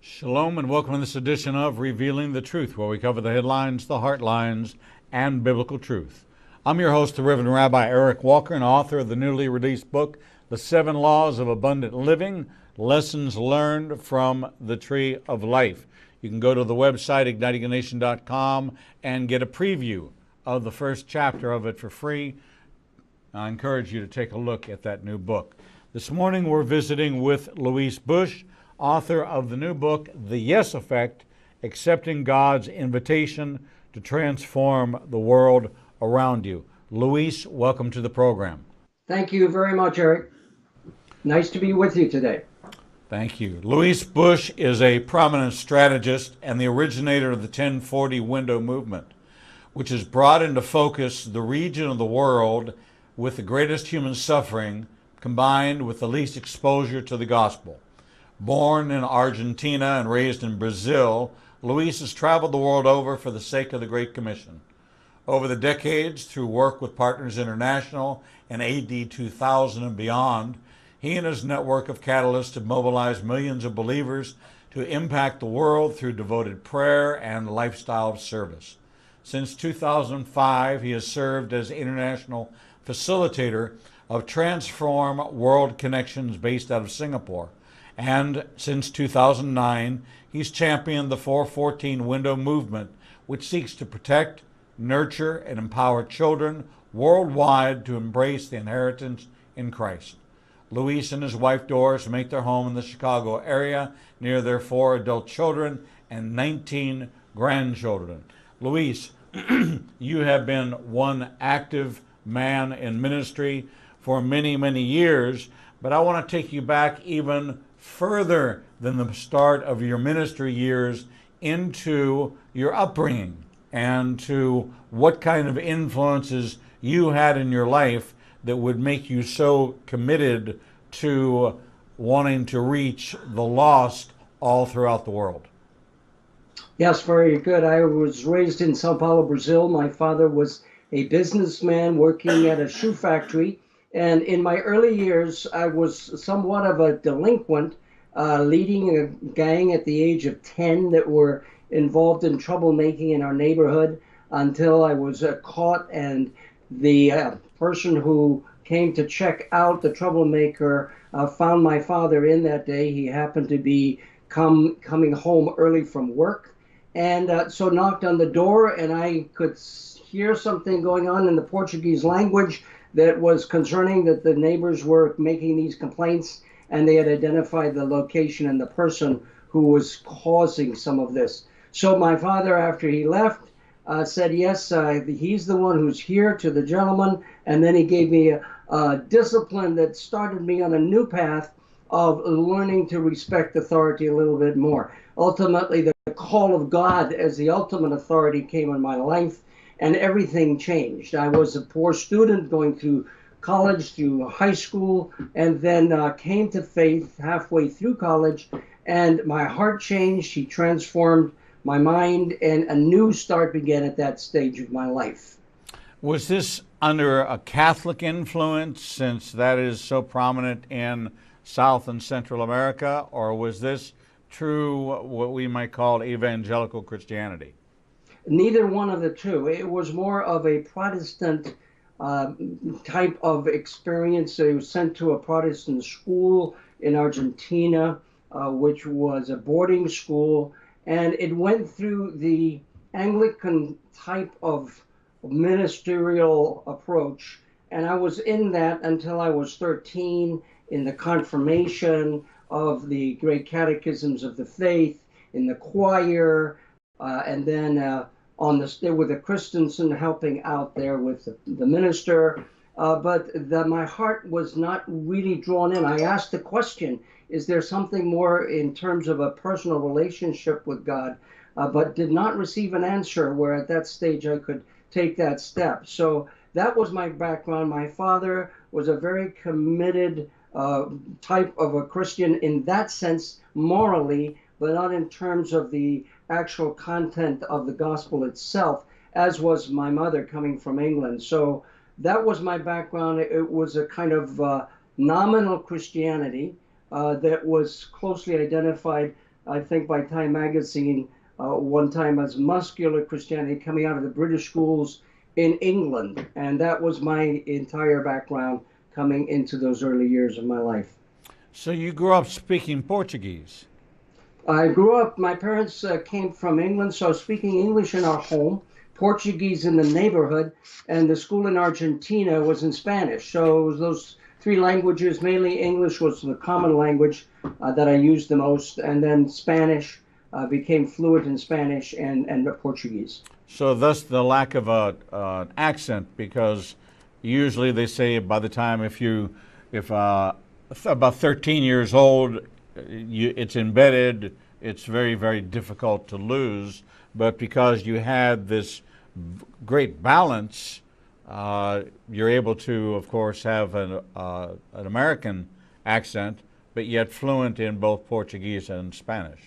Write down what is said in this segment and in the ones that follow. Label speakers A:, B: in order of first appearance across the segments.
A: Shalom and welcome to this edition of Revealing the Truth, where we cover the headlines, the heartlines, and biblical truth. I'm your host, the Reverend Rabbi Eric Walker, and author of the newly released book, The 7 Laws of Abundant Living, Lessons Learned from the Tree of Life. You can go to the website, ignitingnation.com, and get a preview of the first chapter of it for free. I encourage you to take a look at that new book. This morning we're visiting with Lois Bush, author of the new book, The Yes Effect, Accepting God's Invitation to Transform the World Around You. Lois, welcome to the program.
B: Thank you very much, Eric. Nice to be with you today.
A: Thank you. Lois Bush is a prominent strategist and the originator of the 1040 window movement, which has brought into focus the region of the world with the greatest human suffering combined with the least exposure to the gospel. Born in Argentina and raised in Brazil, Lois has traveled the world over for the sake of the Great Commission. Over the decades, through work with Partners International and AD 2000 and beyond, he and his network of catalysts have mobilized millions of believers to impact the world through devoted prayer and lifestyle of service. Since 2005, he has served as international facilitator of Transform World Connections based out of Singapore. And since 2009, he's championed the 414 window movement, which seeks to protect, nurture, and empower children worldwide to embrace the inheritance in Christ. Lois and his wife Doris make their home in the Chicago area near their 4 adult children and 19 grandchildren. Lois, you have been one active man in ministry for many, many years, but I want to take you back even further than the start of your ministry years into your upbringing and to what kind of influences you had in your life that would make you so committed to wanting to reach the lost all throughout the world.
B: Yes, very good. I was raised in Sao Paulo, Brazil. My father was a businessman working at a shoe factory. And in my early years, I was somewhat of a delinquent, leading a gang at the age of 10 that were involved in troublemaking in our neighborhood until I was caught, and the person who came to check out the troublemaker found my father in that day. He happened to be coming home early from work, and so knocked on the door, and I could hear something going on in the Portuguese language that was concerning, that the neighbors were making these complaints, and they had identified the location and the person who was causing some of this. So my father, after he left, said, yes, he's the one who's here, to the gentleman, and then he gave me a discipline that started me on a new path of learning to respect authority a little bit more. Ultimately, the call of God as the ultimate authority came in my life, and everything changed. I was a poor student going through college, through high school, and then came to faith halfway through college, and my heart changed. He transformed my mind, and a new start began at that stage of my life.
A: Was this under a Catholic influence, since that is so prominent in South and Central America, or was this true, what we might call evangelical Christianity?
B: Neither one of the two. It was more of a Protestant type of experience. I was sent to a Protestant school in Argentina, which was a boarding school, and it went through the Anglican type of ministerial approach. And I was in that until I was 13, in the confirmation of the great catechisms of the faith, in the choir, and then with the Christensen helping out there with the minister. But my heart was not really drawn in. I asked the question, is there something more in terms of a personal relationship with God? But did not receive an answer where at that stage I could take that step. So that was my background. My father was a very committed type of a Christian in that sense, morally, but not in terms of the actual content of the gospel itself, as was my mother coming from England. So that was my background. It was a kind of nominal Christianity that was closely identified I think, by Time Magazine one time as muscular Christianity coming out of the British schools in England. And that was my entire background coming into those early years of my life.
A: So you grew up speaking Portuguese.
B: I grew up, my parents came from England, so I was speaking English in our home, Portuguese in the neighborhood, and the school in Argentina was in Spanish. So it was those three languages, mainly English was the common language that I used the most, and then Spanish, became fluent in Spanish and Portuguese.
A: So thus the lack of an accent, because usually they say by the time if about 13 years old, it's embedded, it's very, very difficult to lose. But because you had this great balance, you're able to, of course, have an American accent, but yet fluent in both Portuguese and Spanish.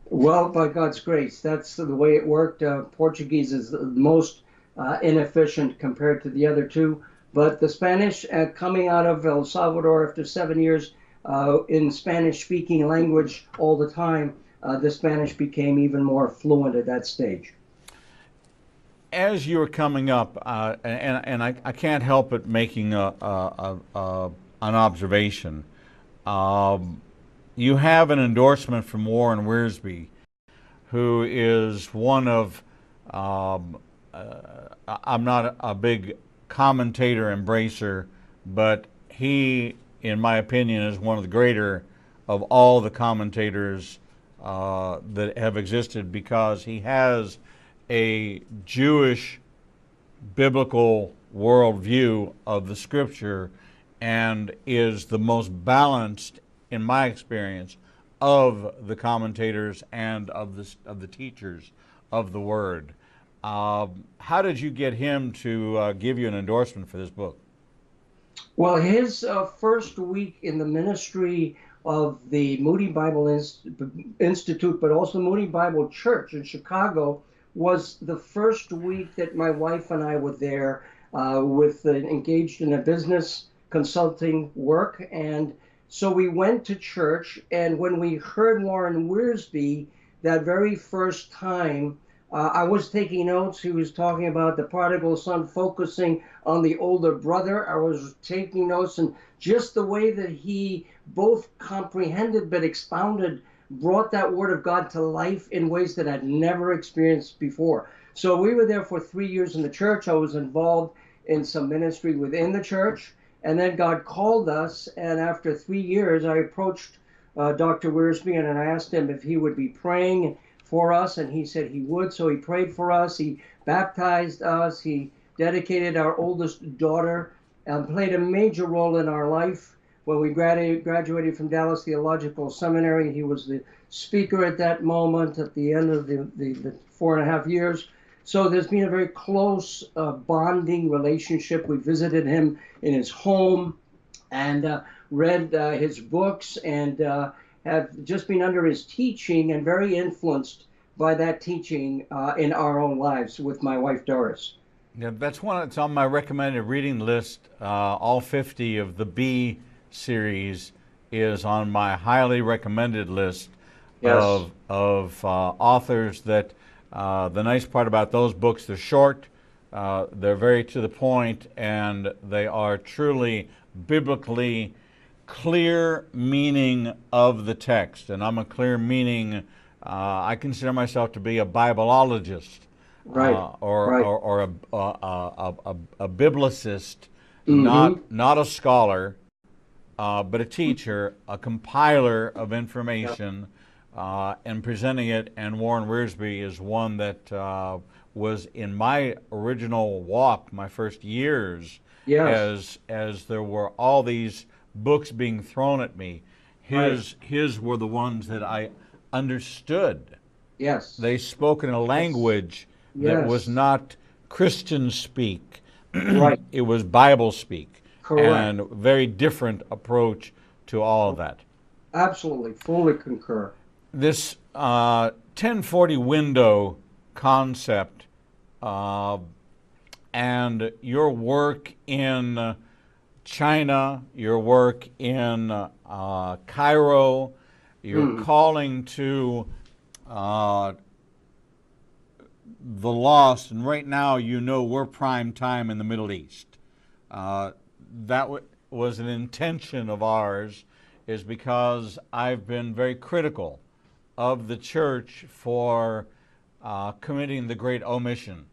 B: Well, by God's grace, that's the way it worked. Portuguese is the most inefficient compared to the other two. But the Spanish, coming out of El Salvador after 7 years in Spanish-speaking language all the time, the Spanish became even more fluent at that stage.
A: As you were coming up, and I can't help but making an observation. You have an endorsement from Warren Wiersbe, who is one of, I'm not a big commentator embracer, but he, in my opinion, is one of the greater of all the commentators that have existed, because he has a Jewish biblical worldview of the scripture and is the most balanced, in my experience, of the commentators and of the teachers of the Word. How did you get him to give you an endorsement for this book?
B: Well, his first week in the ministry of the Moody Bible Institute, but also Moody Bible Church in Chicago, was the first week that my wife and I were there engaged in a business consulting work. And so we went to church, and when we heard Warren Wiersbe that very first time, I was taking notes. He was talking about the prodigal son, focusing on the older brother. I was taking notes, and just the way that he both comprehended but expounded brought that word of God to life in ways that I'd never experienced before. So we were there for 3 years in the church. I was involved in some ministry within the church, and then God called us, and after 3 years, I approached Dr. Wiersbe, and I asked him if he would be praying for us, and he said he would. So he prayed for us. He baptized us. He dedicated our oldest daughter, and played a major role in our life. When we graduated from Dallas Theological Seminary, he was the speaker at that moment at the end of the 4.5 years. So there's been a very close bonding relationship. We visited him in his home and read his books, and have just been under his teaching and very influenced by that teaching in our own lives with my wife Doris.
A: Yeah, that's one that's on my recommended reading list. All 50 of the B series is on my highly recommended list.
B: Yes.
A: of authors that the nice part about those books, they're short, they're very to the point, and they are truly biblically clear meaning of the text. And I'm a clear meaning, I consider myself to be a Bibleologist,
B: Right.
A: or a biblicist,
B: Mm-hmm.
A: not a scholar, but a teacher, a compiler of information, and presenting it. And Warren Wiersbe is one that was in my original walk, my first years,
B: Yes.
A: as there were all these books being thrown at me. His were the ones that I understood.
B: Yes.
A: They spoke in a language that was
B: Yes.
A: not Christian speak.
B: Right.
A: It was Bible speak.
B: Correct.
A: And very different approach to all of that.
B: Absolutely. Fully concur.
A: This 1040 window concept and your work in China, your work in Cairo, You're calling to the lost, and right now we're prime time in the Middle East. That was an intention of ours, is because I've been very critical of the church for committing the great omission.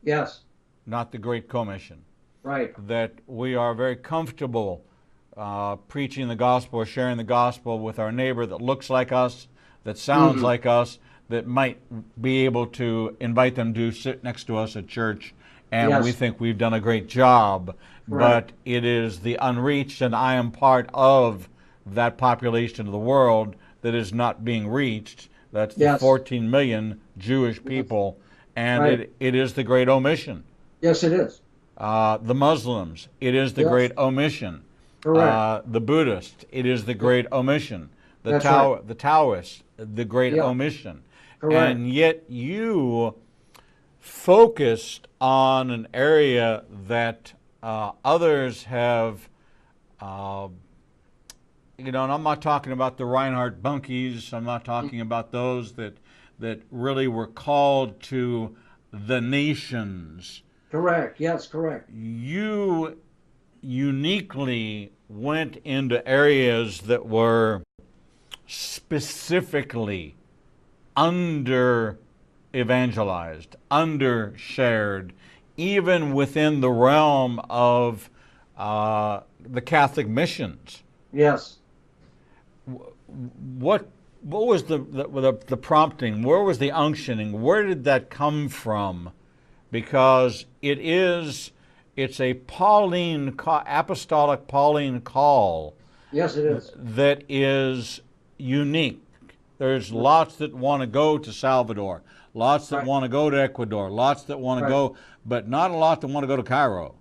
B: Yes.
A: Not the great commission.
B: Right.
A: That we are very comfortable preaching the gospel or sharing the gospel with our neighbor that looks like us, that sounds like us, that might be able to invite them to sit next to us at church, and we think we've done a great job. But it is the unreached, and I am part of that population of the world that is not being reached. That's the 14 million Jewish people, and it is the great omission.
B: Yes, it is.
A: The Muslims, it is the great omission.
B: Correct.
A: The Buddhists, it is the great omission. The Taoists, the great omission.
B: Correct.
A: And yet you focused on an area that others have, and I'm not talking about the Reinhard Bunkies, I'm not talking about those that really were called to the nations.
B: Correct, yes, correct.
A: You uniquely went into areas that were specifically under evangelized, under shared, even within the realm of the Catholic missions.
B: Yes.
A: What was the prompting? Where was the unctioning? Where did that come from? Because it's a apostolic Pauline call.
B: Yes, it is.
A: That is unique. There's lots that want to go to Salvador, lots that want to go to Ecuador, lots that want to go, but not a lot that want to go to Cairo.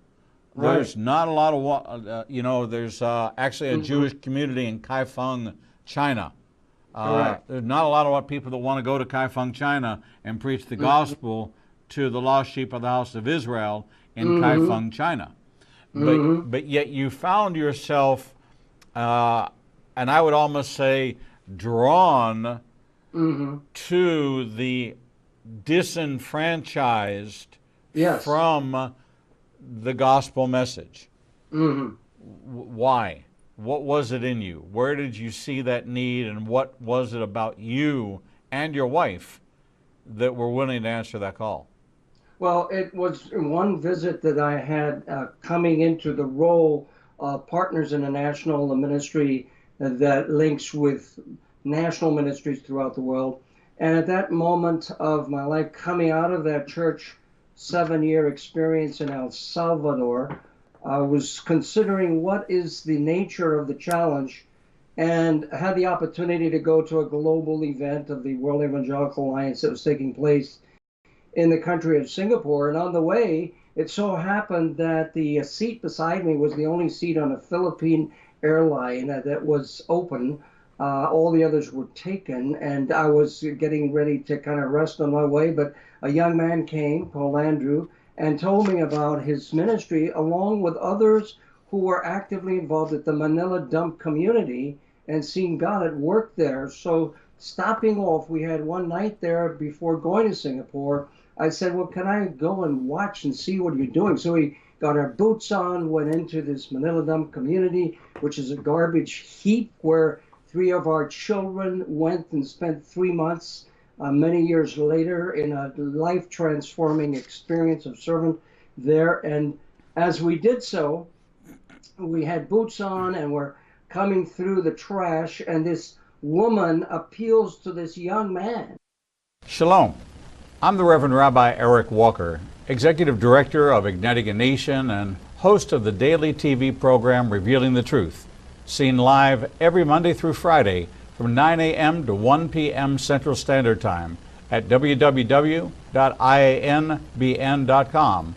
A: There's not a lot of, there's actually a Jewish community in Kaifeng, China. There's not a lot of people that want to go to Kaifeng, China and preach the gospel to the lost sheep of the house of Israel in Kaifeng, China. But yet you found yourself, and I would almost say, drawn to the disenfranchised from the gospel message. Why? What was it in you? Where did you see that need, and what was it about you and your wife that were willing to answer that call?
B: Well, it was one visit that I had coming into the role of Partners in a National Ministry that links with national ministries throughout the world. And at that moment of my life, coming out of that church 7-year experience in El Salvador, I was considering what is the nature of the challenge, and had the opportunity to go to a global event of the World Evangelical Alliance that was taking place in the country of Singapore. And on the way, it so happened that the seat beside me was the only seat on a Philippine airline that was open. All the others were taken, and I was getting ready to kind of rest on my way, but a young man came, Paul Andrew, and told me about his ministry, along with others who were actively involved at the Manila Dump community and seeing God at work there. So stopping off, we had one night there before going to Singapore. I said, well, can I go and watch and see what you're doing? So we got our boots on, went into this Manila Dump community, which is a garbage heap where 3 of our children went and spent 3 months many years later in a life-transforming experience of servant there. And as we did so, we had boots on and we're coming through the trash, and this woman appeals to this young man.
A: Shalom. I'm the Reverend Rabbi Eric Walker, Executive Director of Igniting a Nation and host of the daily TV program Revealing the Truth, seen live every Monday through Friday from 9 a.m. to 1 p.m. Central Standard Time at www.ianbn.com,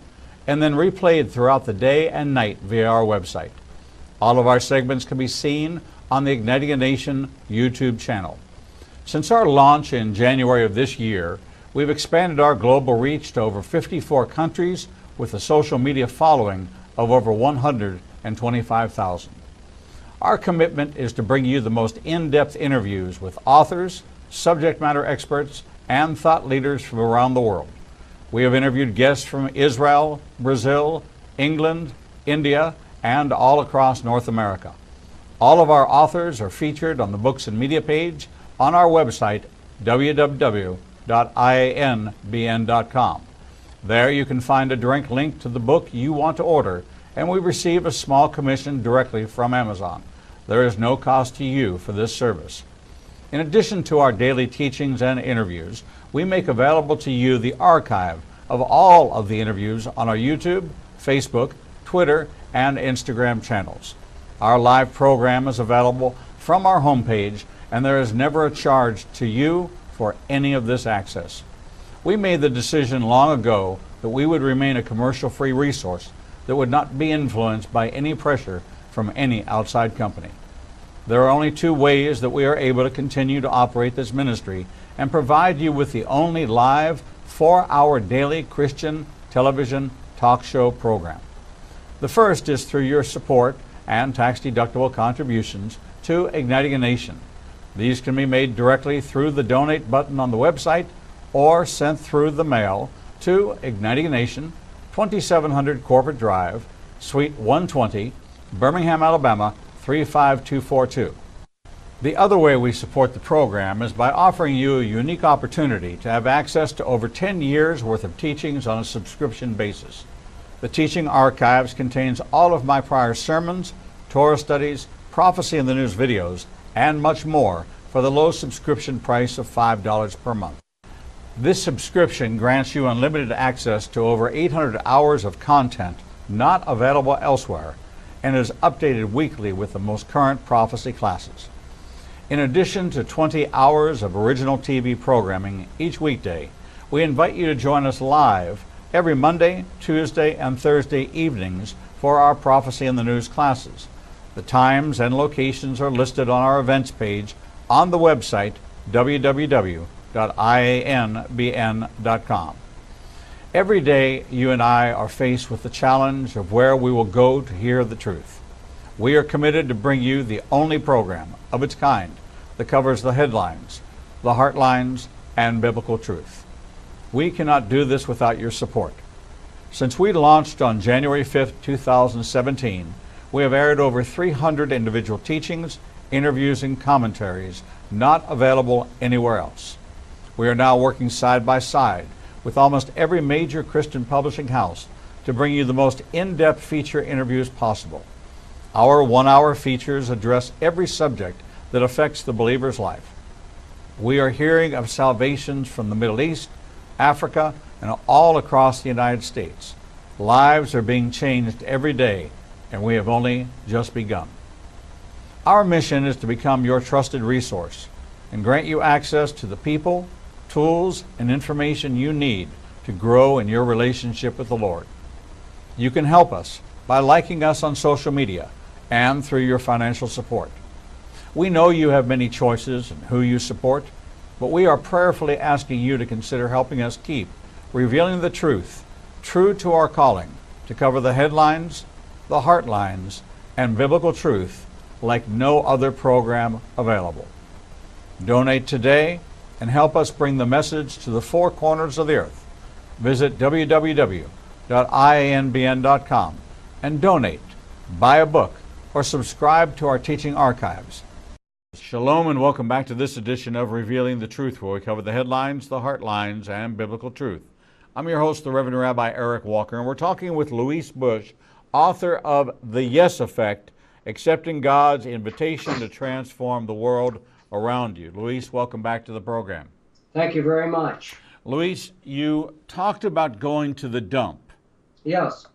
A: and then replayed throughout the day and night via our website. All of our segments can be seen on the Igniting a Nation YouTube channel. Since our launch in January of this year, we've expanded our global reach to over 54 countries with a social media following of over 125,000. Our commitment is to bring you the most in-depth interviews with authors, subject matter experts, and thought leaders from around the world. We have interviewed guests from Israel, Brazil, England, India, and all across North America. All of our authors are featured on the Books and Media page on our website, www.ianbn.com. There you can find a direct link to the book you want to order, and we receive a small commission directly from Amazon. There is no cost to you for this service. In addition to our daily teachings and interviews, we make available to you the archive of all of the interviews on our YouTube, Facebook, Twitter, and Instagram channels. Our live program is available from our homepage, and there is never a charge to you for any of this access. We made the decision long ago that we would remain a commercial-free resource that would not be influenced by any pressure from any outside company. There are only two ways that we are able to continue to operate this ministry and provide you with the only live 4-hour daily Christian television talk show program. The first is through your support and tax-deductible contributions to Igniting a Nation. These can be made directly through the donate button on the website or sent through the mail to Igniting a Nation, 2700 Corporate Drive, Suite 120, Birmingham, Alabama, 35242. The other way we support the program is by offering you a unique opportunity to have access to over 10 years worth of teachings on a subscription basis. The teaching archives contains all of my prior sermons, Torah studies, prophecy in the news videos, and much more for the low subscription price of $5 per month. This subscription grants you unlimited access to over 800 hours of content not available elsewhere and is updated weekly with the most current prophecy classes. In addition to 20 hours of original TV programming each weekday, we invite you to join us live every Monday, Tuesday, and Thursday evenings for our Prophecy in the News classes. The times and locations are listed on our events page on the website www.ianbn.com. Every day, you and I are faced with the challenge of where we will go to hear the truth. We are committed to bring you the only program of its kind that covers the headlines, the heartlines, and biblical truth. We cannot do this without your support. Since we launched on January 5th, 2017, we have aired over 300 individual teachings, interviews, and commentaries not available anywhere else. We are now working side by side with almost every major Christian publishing house to bring you the most in-depth feature interviews possible. Our 1-hour features address every subject that affects the believer's life. We are hearing of salvations from the Middle East, Africa, and all across the United States. Lives are being changed every day, and we have only just begun. Our mission is to become your trusted resource and grant you access to the people, tools, and information you need to grow in your relationship with the Lord. You can help us by liking us on social media and through your financial support. We know you have many choices in who you support, but we are prayerfully asking you to consider helping us keep revealing the truth, true to our calling, to cover the headlines, the heartlines, and biblical truth like no other program available. Donate today and help us bring the message to the four corners of the earth. Visit www.ianbn.com and donate, buy a book, or subscribe to our teaching archives. Shalom and welcome back to this edition of Revealing the Truth, where we cover the headlines, the heartlines, and biblical truth. I'm your host, the Reverend Rabbi Eric Walker, and we're talking with Lois Bush, author of The Yes Effect, Accepting God's Invitation to Transform the World Around You. Lois, welcome back to the program.
B: Thank you very much.
A: Lois, you talked about going to the dump.
B: Yes.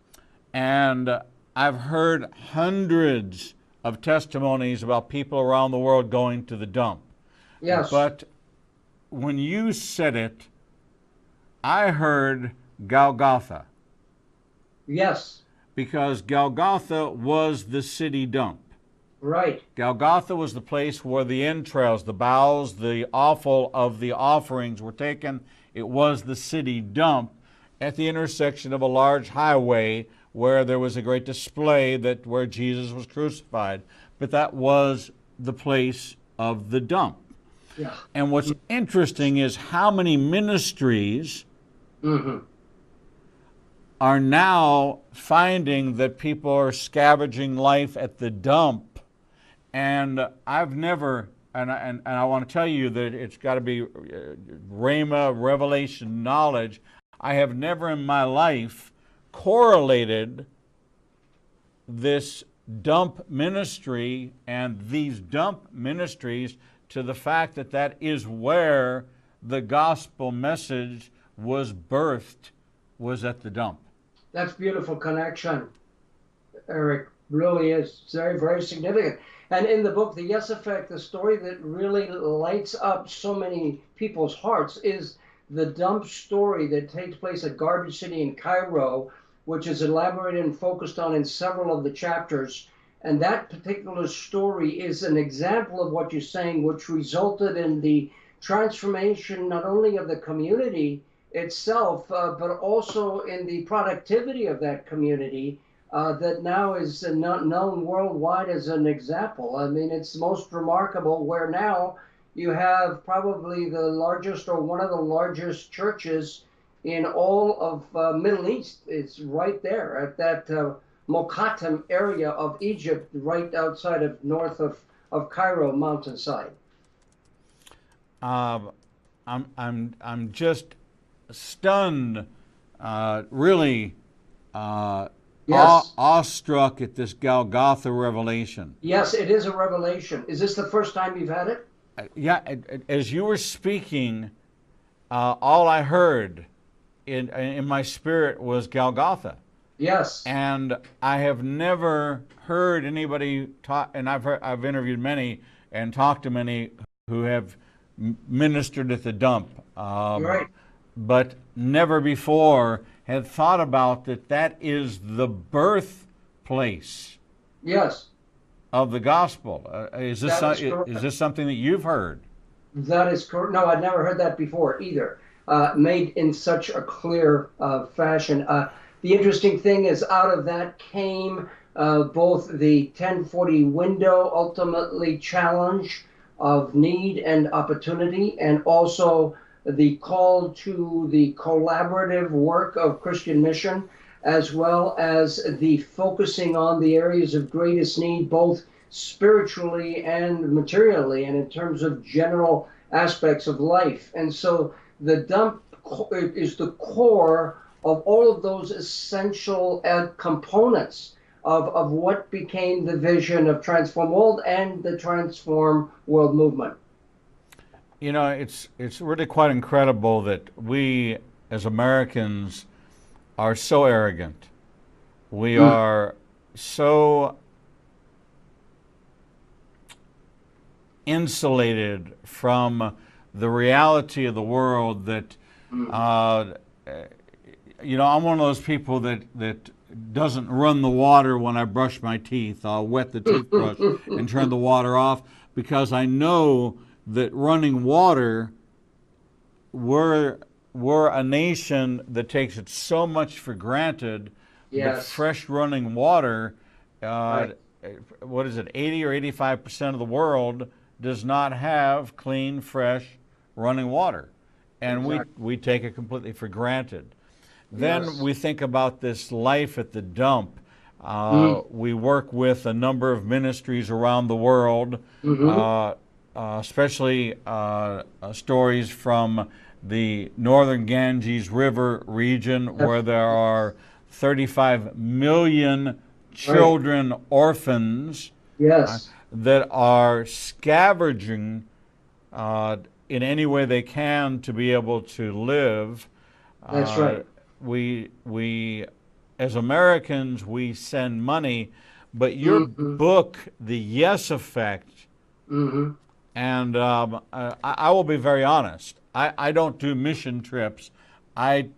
A: And I've heard hundreds of testimonies about people around the world going to the dump.
B: Yes.
A: But when you said it, I heard Golgotha.
B: Yes.
A: Because Golgotha was the city dump.
B: Right.
A: Golgotha was the place where the entrails, the bowels, the offal of the offerings were taken. It was the city dump at the intersection of a large highway where there was a great display where Jesus was crucified. but that was the place of the dump.
B: Yeah.
A: And what's interesting is how many ministries are now finding that people are scavenging life at the dump. And I've never, and I want to tell you that it's got to be Rhema, revelation, knowledge. I have never in my life correlated this dump ministry and these dump ministries to the fact that that is where the gospel message was birthed, was at the dump.
B: That's beautiful connection, Eric. Really is very, very significant. And in the book, The Yes Effect, the story that really lights up so many people's hearts is the dump story that takes place at Garbage City in Cairo, which is elaborated and focused on in several of the chapters. And that particular story is an example of what you're saying, which resulted in the transformation not only of the community itself, but also in the productivity of that community that now is known worldwide as an example. I mean, it's most remarkable where now you have probably the largest or one of the largest churches in all of Middle East. It's right there at that Mokattam area of Egypt, right outside of north of Cairo mountainside.
A: I'm just stunned, really
B: Yes.
A: awestruck at this Golgotha revelation.
B: Yes, it is a revelation. Is this the first time you've had it?
A: Yeah, as you were speaking, all I heard in my spirit was Golgotha.
B: Yes.
A: And I have never heard anybody talk, and I've interviewed many and talked to many who have ministered at the dump.
B: Right.
A: But never before had thought about that is the birthplace
B: Yes.
A: of the gospel. Is this
B: That is
A: something that you've heard?
B: That is correct. No, I'd never heard that before either. Made in such a clear fashion. The interesting thing is out of that came both the 1040 window ultimately challenge of need and opportunity, and also the call to the collaborative work of Christian mission, as well as the focusing on the areas of greatest need, both spiritually and materially, and in terms of general aspects of life. And so the dump is the core of all of those essential components of what became the vision of Transform World and the Transform World movement.
A: You know, it's really quite incredible that we as Americans are so arrogant. We are so insulated from the reality of the world that, you know, I'm one of those people that doesn't run the water when I brush my teeth. I'll wet the toothbrush and turn the water off because I know that running water, we're a nation that takes it so much for granted.
B: Yes.
A: That fresh running water,
B: Right.
A: what is it, 80 or 85% of the world does not have clean, fresh running water. And
B: Exactly.
A: we take it completely for granted. Then
B: Yes.
A: we think about this life at the dump. We work with a number of ministries around the world, especially stories from the northern Ganges River region where there are 35 million children, orphans,
B: Yes.
A: that are scavenging in any way they can to be able to live.
B: That's right.
A: We as Americans, we send money, but your book, The Yes Effect, and I will be very honest, I don't do mission trips. I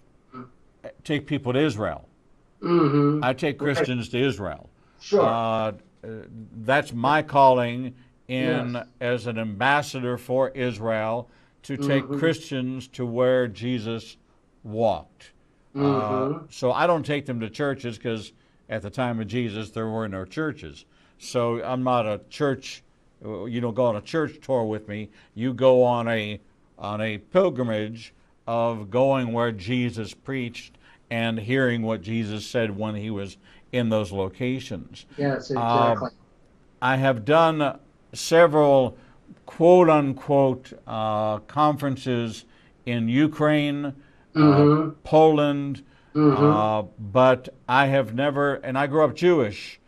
A: take people to Israel. I take Christians to Israel.
B: Sure.
A: That's my calling in
B: Yes.
A: as an ambassador for Israel, to take Christians to where Jesus walked. So I don't take them to churches because at the time of Jesus there were no churches. So I'm not a church. You don't go on a church tour with me. You go on a pilgrimage of going where Jesus preached and hearing what Jesus said when he was in those locations.
B: Yes, exactly.
A: I have done several quote unquote conferences in Ukraine,
B: Mm-hmm.
A: Poland,
B: Mm-hmm.
A: but I have never, and I grew up Jewish,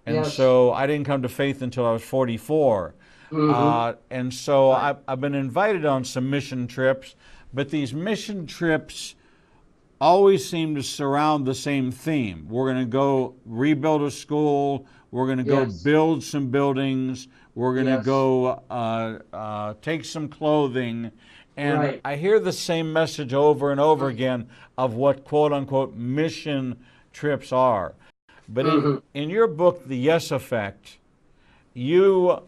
A: and
B: Yes.
A: so I didn't come to faith until I was 44.
B: Mm-hmm.
A: And so
B: Right.
A: I've been invited on some mission trips, but these mission trips always seem to surround the same theme. We're going to go rebuild a school. We're going to go
B: Yes.
A: build some buildings. We're going to
B: Yes.
A: go take some clothing. And
B: Right.
A: I hear the same message over and over again of what quote unquote mission trips are. But
B: Mm-hmm.
A: in your book, The Yes Effect, you,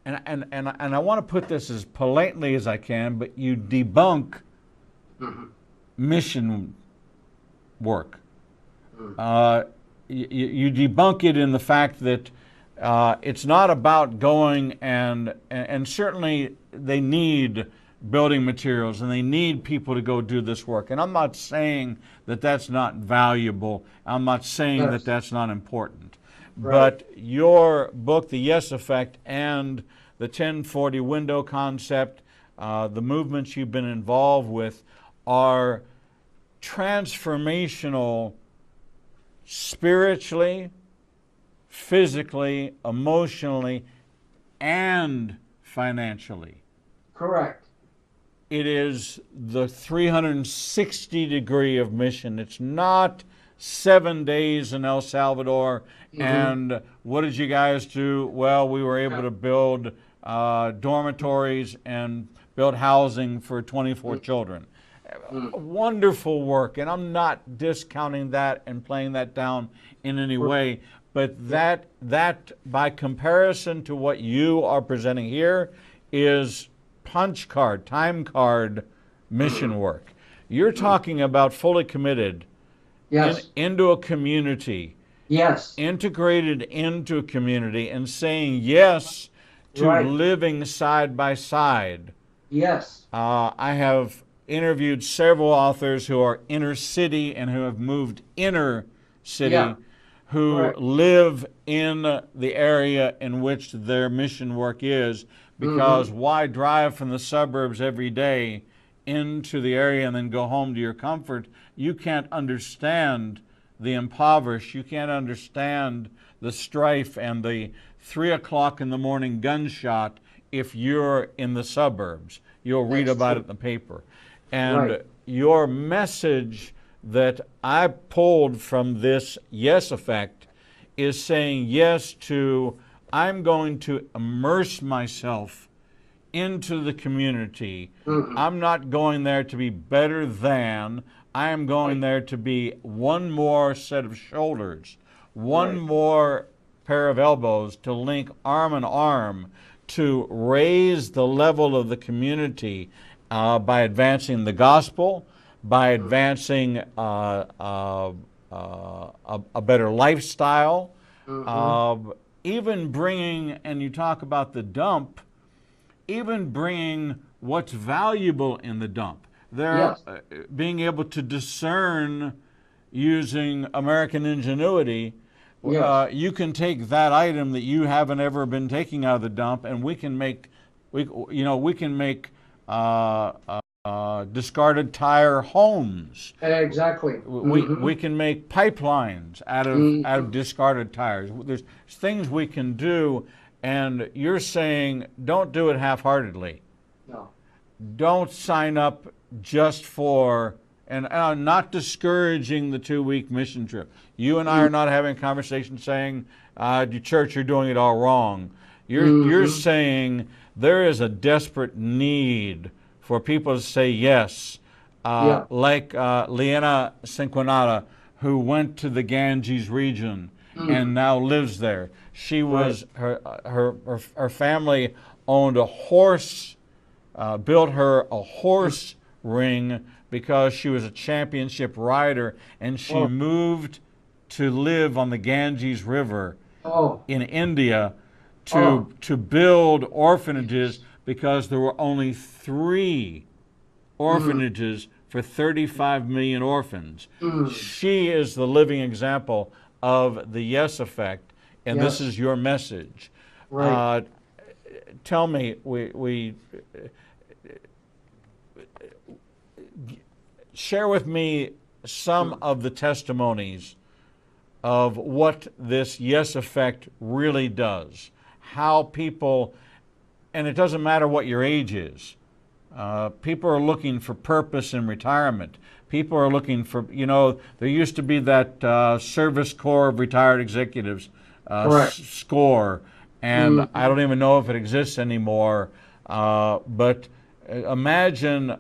A: and I want to put this as politely as I can, but you debunk
B: Mm-hmm.
A: mission work.
B: Mm-hmm.
A: You debunk it in the fact that it's not about going and certainly they need building materials and they need people to go do this work. And I'm not saying that that's not valuable. I'm not saying that
B: Yes.
A: that's not important.
B: Right.
A: But your book, The Yes Effect, and the 1040 window concept, the movements you've been involved with are transformational spiritually, physically, emotionally, and financially.
B: Correct.
A: It is the 360 degree of mission. It's not 7 days in El Salvador.
B: Mm-hmm.
A: And what did you guys do? Well, we were able
B: Yeah.
A: to build dormitories and build housing for 24 children.
B: Mm-hmm.
A: Wonderful work, and I'm not discounting that and playing that down in any way, but that by comparison to what you are presenting here is punch card, time card mission work. You're talking about fully committed
B: Yes.
A: into a community,
B: Yes.
A: integrated into a community, and saying yes to
B: Right.
A: living side by side.
B: Yes.
A: I have interviewed several authors who are inner city and who have moved inner city,
B: Yeah.
A: who
B: Correct.
A: live in the area in which their mission work is, because why drive from the suburbs every day into the area and then go home to your comfort? You can't understand the impoverished. You can't understand the strife and the 3 o'clock in the morning gunshot if you're in the suburbs. You'll read
B: That's
A: about
B: true.
A: it in the paper. And
B: Right.
A: your message that I pulled from this Yes Effect is saying yes to, I'm going to immerse myself into the community.
B: Mm-hmm.
A: I'm not going there to be better than. I am going there to be one more set of shoulders, one
B: Right.
A: more pair of elbows to link arm in arm to raise the level of the community by advancing the gospel, by advancing a better lifestyle,
B: Mm-hmm.
A: even bringing, and you talk about the dump, even bringing what's valuable in the dump. They're
B: Yes.
A: being able to discern using American ingenuity.
B: Yes.
A: You can take that item that you haven't ever been taking out of the dump, and we can make, we can make discarded tire homes.
B: Exactly.
A: We can make pipelines out of discarded tires. There's things we can do, and you're saying don't do it half-heartedly.
B: No.
A: Don't sign up just for, and I'm not discouraging the 2-week mission trip. You and I are not having a conversation saying, "The church, you're doing it all wrong." You're saying there is a desperate need for people to say yes,
B: Yeah.
A: like Liana Cinquenata, who went to the Ganges region and now lives there. She was her family owned a horse, built her a horse ring because she was a championship rider, and she
B: Oh.
A: moved to live on the Ganges River
B: Oh,
A: in India
B: oh,
A: to build orphanages because there were only three
B: mm,
A: orphanages for 35 million orphans.
B: mm,
A: She is the living example of the yes effect, and this
B: yes,
A: is your message.
B: right.
A: Uh, Tell me, we share with me some
B: Mm.
A: of the testimonies of what this yes effect really does. How people, and it doesn't matter what your age is, people are looking for purpose in retirement. People are looking for, there used to be that Service Corps of Retired Executives
B: Correct.
A: score, and I
B: Mm-hmm.
A: don't even know if it exists anymore. But imagine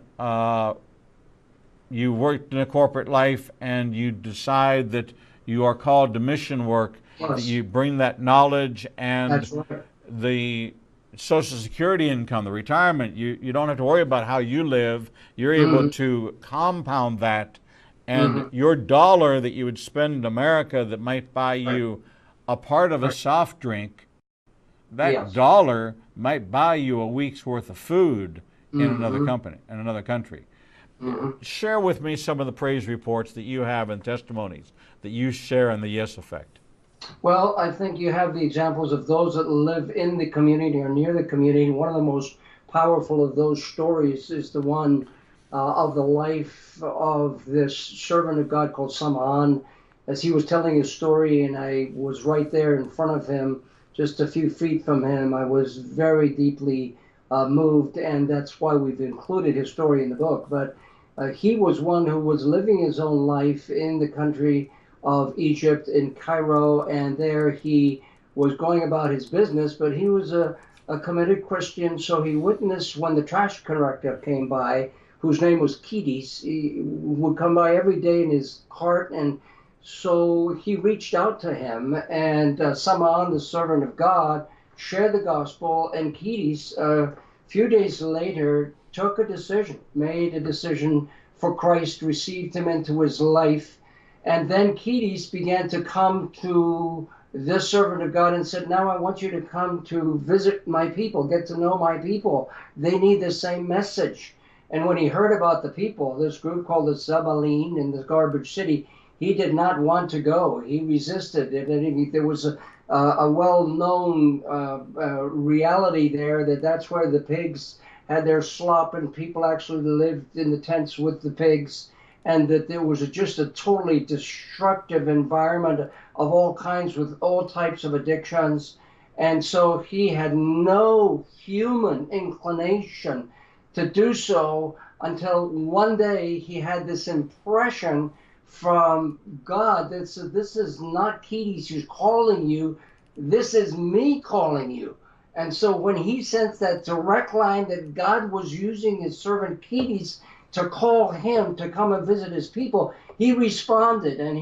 A: you worked in a corporate life and you decide that you are called to mission work, that
B: Yes,
A: you bring that knowledge and
B: that's right.
A: the Social Security income, the retirement, you don't have to worry about how you live. You're able
B: Mm-hmm.
A: to compound that, and
B: Mm-hmm.
A: your dollar that you would spend in America that might buy
B: Right,
A: you a part of a
B: right.
A: soft drink, that
B: Yes.
A: dollar might buy you a week's worth of food in another
B: Mm-hmm.
A: company, in another country.
B: Mm-hmm.
A: Share with me some of the praise reports that you have and testimonies that you share in the Yes Effect.
B: Well, I think you have the examples of those that live in the community or near the community. One of the most powerful of those stories is the one of the life of this servant of God called Saman. As he was telling his story, and I was right there in front of him, just a few feet from him, I was very deeply moved, and that's why we've included his story in the book. But he was one who was living his own life in the country of Egypt in Cairo, and there he was going about his business, but he was a committed Christian, so he witnessed when the trash collector came by, whose name was Kedes. He would come by every day in his cart, and so he reached out to him, and Saman, the servant of God, shared the gospel, and Kedes, a few days later, took a decision, made a decision for Christ, received him into his life, and then Kedes began to come to this servant of God and said, now I want you to come to visit my people, get to know my people. They need the same message. And when he heard about the people, this group called the Zabaline in the garbage city, he did not want to go. He resisted it. And there was a well-known reality there that that's where the pigs had their slop and people actually lived in the tents with the pigs, and that there was just a totally destructive environment of all kinds with all types of addictions. And so he had no human inclination to do so until one day he had this impression from God that said, this is not Kedes who's calling you, this is me calling you. And so when he sensed that direct line that God was using his servant Kedes to call him to come and visit his people, he responded, and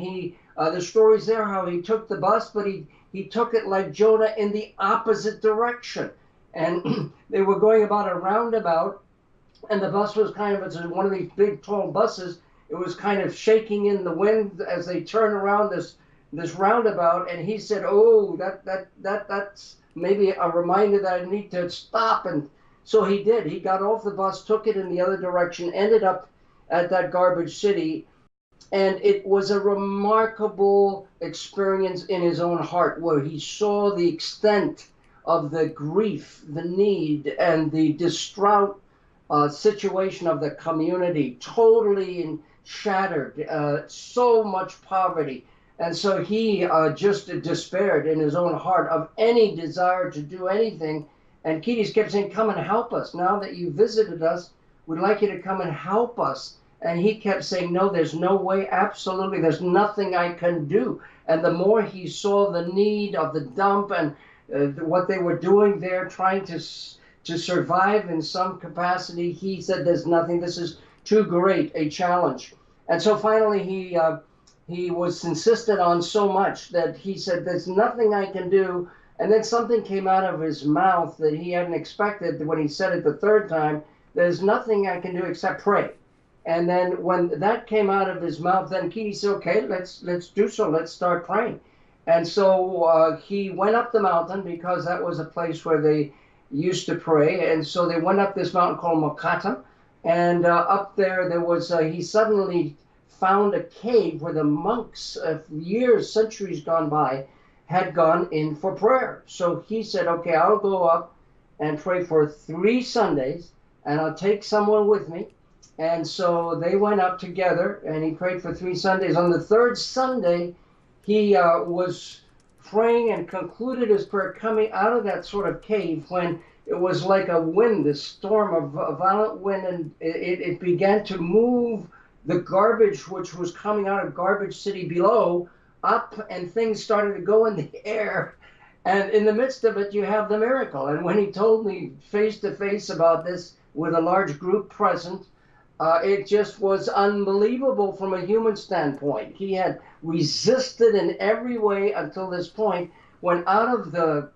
B: the story's there how he took the bus, but he took it like Jonah in the opposite direction, and they were going about a roundabout, and the bus was kind of, it's one of these big tall buses. It was kind of shaking in the wind as they turned around this roundabout, and he said, "Oh, that's maybe a reminder that I need to stop." And so he did. He got off the bus, took it in the other direction, ended up at that garbage city, and it was a remarkable experience in his own heart where he saw the extent of the grief, the need, and the distraught situation of the community, totally shattered, so much poverty. And so he just despaired in his own heart of any desire to do anything. And Kedes kept saying, come and help us. Now that you visited us, we'd like you to come and help us. And he kept saying, no, there's no way, absolutely, there's nothing I can do. And the more he saw the need of the dump and what they were doing there, trying to survive in some capacity, he said, there's nothing, this is too great a challenge. And so finally he was insisted on so much that he said, there's nothing I can do. And then something came out of his mouth that he hadn't expected when he said it the third time, there's nothing I can do except pray. And then when that came out of his mouth, then Keaty said, okay, let's do so. Let's start praying. And so he went up the mountain because that was a place where they used to pray. And so they went up this mountain called Makata. And up there, he suddenly found a cave where the monks, years, centuries gone by, had gone in for prayer. So he said, okay, I'll go up and pray for 3 Sundays, and I'll take someone with me. And so they went up together, and he prayed for 3 Sundays. On the third Sunday, he was praying and concluded his prayer coming out of that sort of cave when it was like a wind, this storm of a violent wind, and it began to move the garbage which was coming out of Garbage City below up, and things started to go in the air. And in the midst of it, you have the miracle. And when he told me face to face about this with a large group present, it just was unbelievable from a human standpoint. He had resisted in every way until this point, when out of the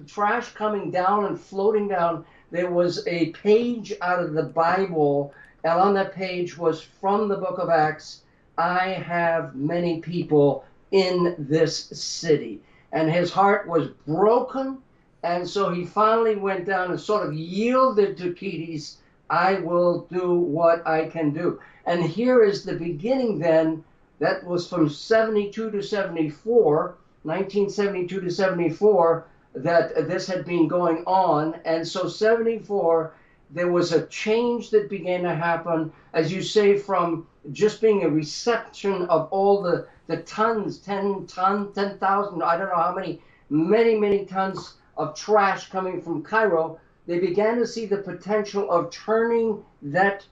B: trash coming down and floating down, there was a page out of the Bible, and on that page was from the book of Acts, I have many people in this city. And his heart was broken, and so he finally went down and sort of yielded to Kedes. I will do what I can do. And here is the beginning then. That was from 72 to 74, 1972 to 74, that this had been going on. And so 74, there was a change that began to happen, as you say, from just being a reception of all the tons, 10,000, I don't know how many, many tons of trash coming from Cairo. They began to see the potential of turning that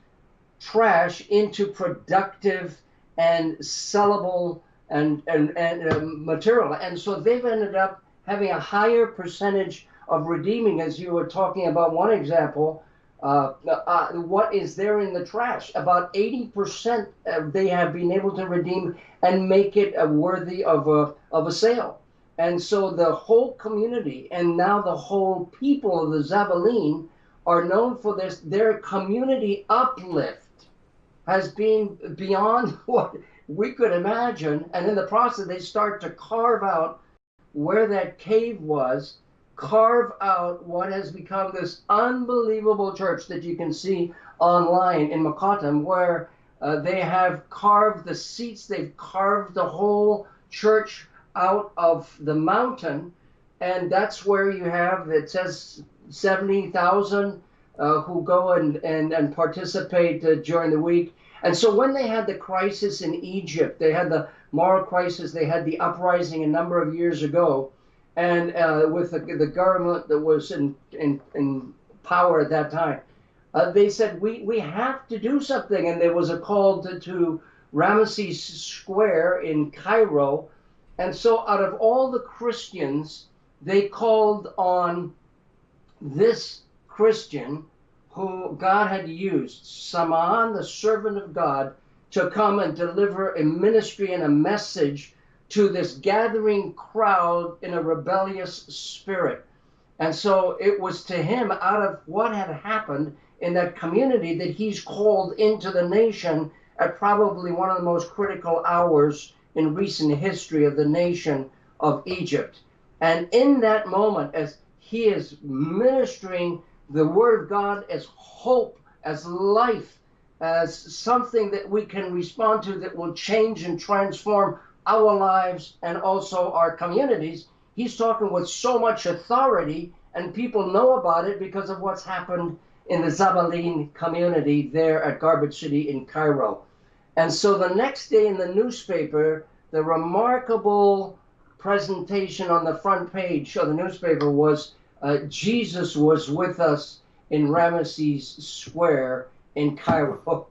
B: trash into productive and sellable and material. And so they've ended up having a higher percentage of redeeming, as you were talking about one example. What is there in the trash? About 80% they have been able to redeem and make it worthy of a sale. And so the whole community and now the whole people of the Zabaleen are known for this. Their community uplift has been beyond what we could imagine. And in the process, they start to carve out where that cave was, carve out what has become this unbelievable church that you can see online in Makatam, where they have carved the seats, they've carved the whole church out of the mountain, and that's where you have, it says 70,000 who go and participate during the week. And so when they had the crisis in Egypt, they had the moral crisis, they had the uprising a number of years ago, and with the government that was in power at that time, they said, we have to do something. And there was a call to Ramesses Square in Cairo. And so out of all the Christians, they called on this Christian who God had used, Saman, the servant of God, to come and deliver a ministry and a message to this gathering crowd in a rebellious spirit. And so it was to him, out of what had happened in that community, that he's called into the nation at probably one of the most critical hours in recent history of the nation of Egypt. And in that moment, as he is ministering the word of God as hope, as life, as something that we can respond to that will change and transform our lives and also our communities, he's talking with so much authority, and people know about it because of what's happened in the Zabaleen community there at Garbage City in Cairo. And so the next day in the newspaper, the remarkable presentation on the front page of the newspaper was Jesus was with us in Ramesses Square in Cairo.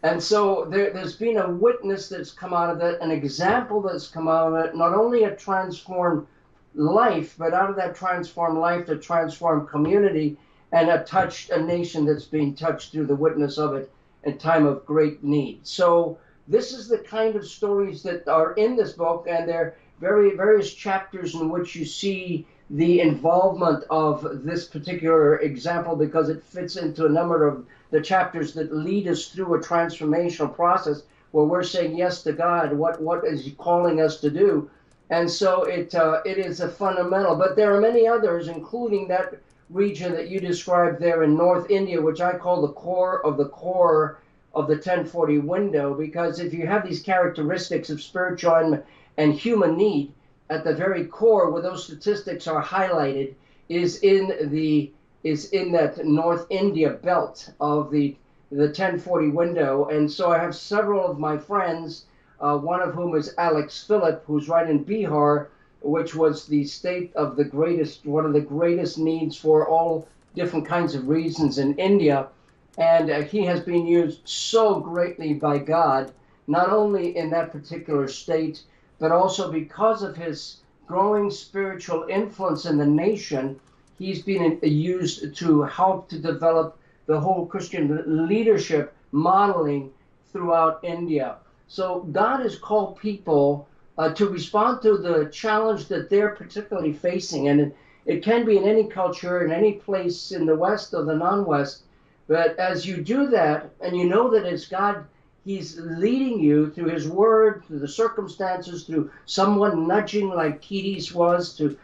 B: And so there's been a witness that's come out of it, an example that's come out of it, not only a transformed life, but out of that transformed life, to transform community and a nation that's being touched through the witness of it in time of great need. So this is the kind of stories that are in this book, and there are various chapters in which you see the involvement of this particular example, because it fits into a number of the chapters that lead us through a transformational process where we're saying yes to God. What is he calling us to do? And so it is a fundamental. But there are many others, including that region that you described there in North India, which I call the core of the 1040 window, because if you have these characteristics of spiritual and human need at the very core, where those statistics are highlighted, is in that North India belt of the 1040 window. And so I have several of my friends, one of whom is Alex Phillip, who's right in Bihar, which was the state of one of the greatest needs for all different kinds of reasons in India. And he has been used so greatly by God, not only in that particular state, but also because of his growing spiritual influence in the nation. He's been used to help to develop the whole Christian leadership modeling throughout India. So God has called people to respond to the challenge that they're particularly facing. And it can be in any culture, in any place in the West or the non-West. But as you do that, and you know that it's God, he's leading you through his word, through the circumstances, through someone nudging like Kides was to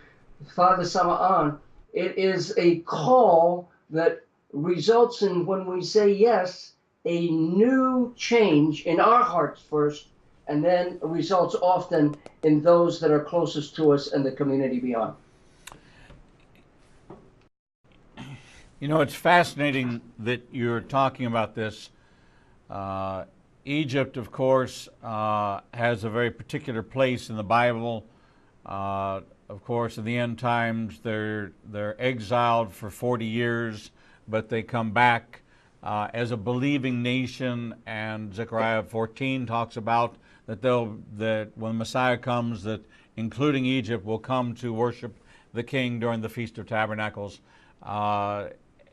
B: Father Sama'an, it is a call that results in, when we say yes, a new change in our hearts first, and then results often in those that are closest to us and the community beyond.
A: You know, it's fascinating that you're talking about this. Egypt, of course, has a very particular place in the Bible. Of course, in the end times, they're exiled for 40 years, but they come back as a believing nation. And Zechariah 14 talks about that when Messiah comes, that including Egypt will come to worship the King during the Feast of Tabernacles.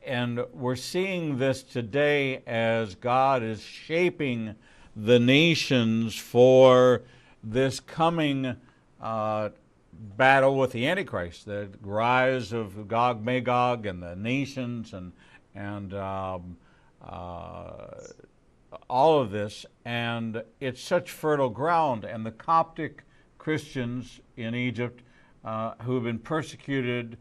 A: And we're seeing this today as God is shaping the nations for this coming battle with the Antichrist, the rise of Gog, Magog, and the nations, and all of this. And it's such fertile ground. And the Coptic Christians in Egypt who have been persecuted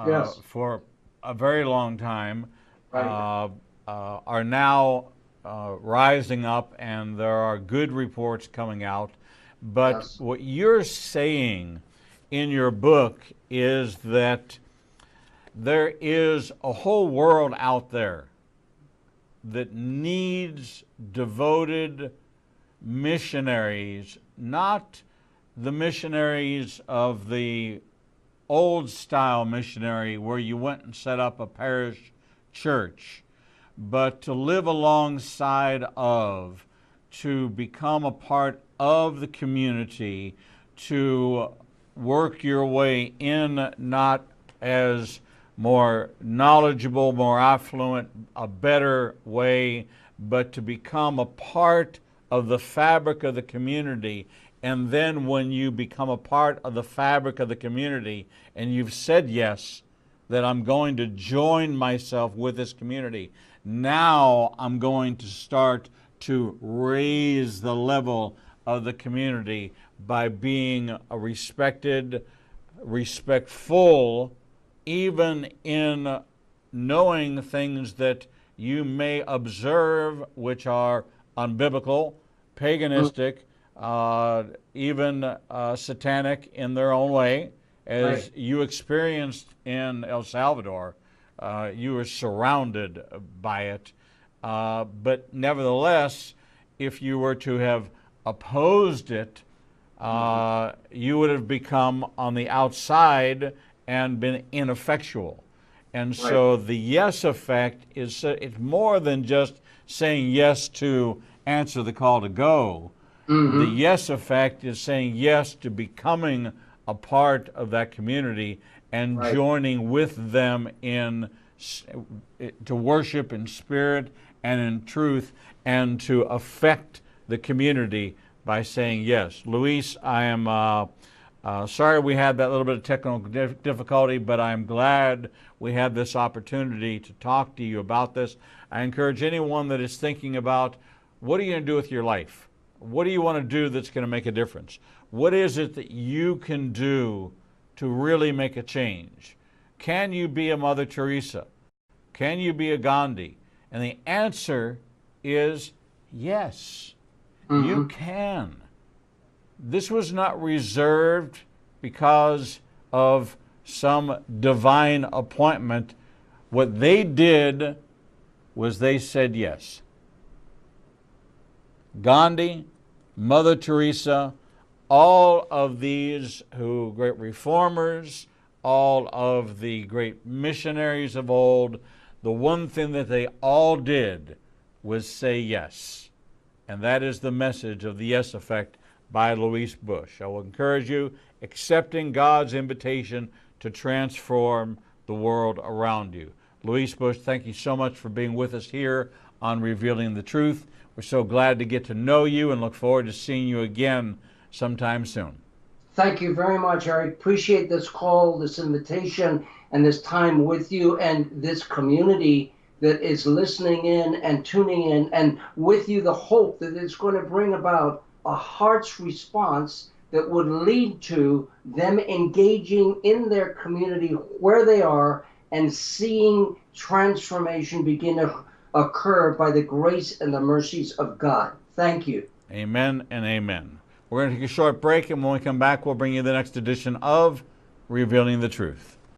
B: Yes.
A: for a very long time
B: Right.
A: are now rising up, and there are good reports coming out. But
B: Yes.
A: what you're saying in your book is that there is a whole world out there that needs devoted missionaries, not the missionaries of the old style missionary where you went and set up a parish church, but to live alongside of, to become a part of the community, to work your way in, not as more knowledgeable, more affluent, a better way, but to become a part of the fabric of the community. And then when you become a part of the fabric of the community and you've said yes, that I'm going to join myself with this community, now I'm going to start to raise the level of the community by being a respected, respectful, even in knowing things that you may observe which are unbiblical, paganistic, even satanic in their own way, as
B: Right.
A: you experienced in El Salvador. You were surrounded by it. But nevertheless, if you were to have opposed it, you would have become on the outside and been ineffectual. And
B: Right.
A: so the yes effect is it's more than just saying yes to answer the call to go. The
B: Mm-hmm.
A: yes effect is saying yes to becoming a part of that community and
B: Right.
A: joining with them in to worship in spirit and in truth, and to affect the community by saying yes. Luis, I am sorry we had that little bit of technical difficulty, but I'm glad we had this opportunity to talk to you about this. I encourage anyone that is thinking about what are you going to do with your life? What do you want to do that's going to make a difference? What is it that you can do to really make a change? Can you be a Mother Teresa? Can you be a Gandhi? And the answer is yes, you can. This was not reserved because of some divine appointment. What they did was they said yes. Gandhi, Mother Teresa, all of these great reformers, all of the great missionaries of old, the one thing that they all did was say yes. And that is the message of the Yes Effect by Lois Bush. I will encourage you accepting God's invitation to transform the world around you. Lois Bush, thank you so much for being with us here on Revealing the Truth. We're so glad to get to know you and look forward to seeing you again sometime soon.
B: Thank you very much. I appreciate this call, this invitation, and this time with you and this community that is listening in and tuning in, and with you the hope that it's going to bring about a heart's response that would lead to them engaging in their community where they are and seeing transformation begin to occur by the grace and the mercies of God. Thank you.
A: Amen and amen. We're going to take a short break, and when we come back, we'll bring you the next edition of Revealing the Truth.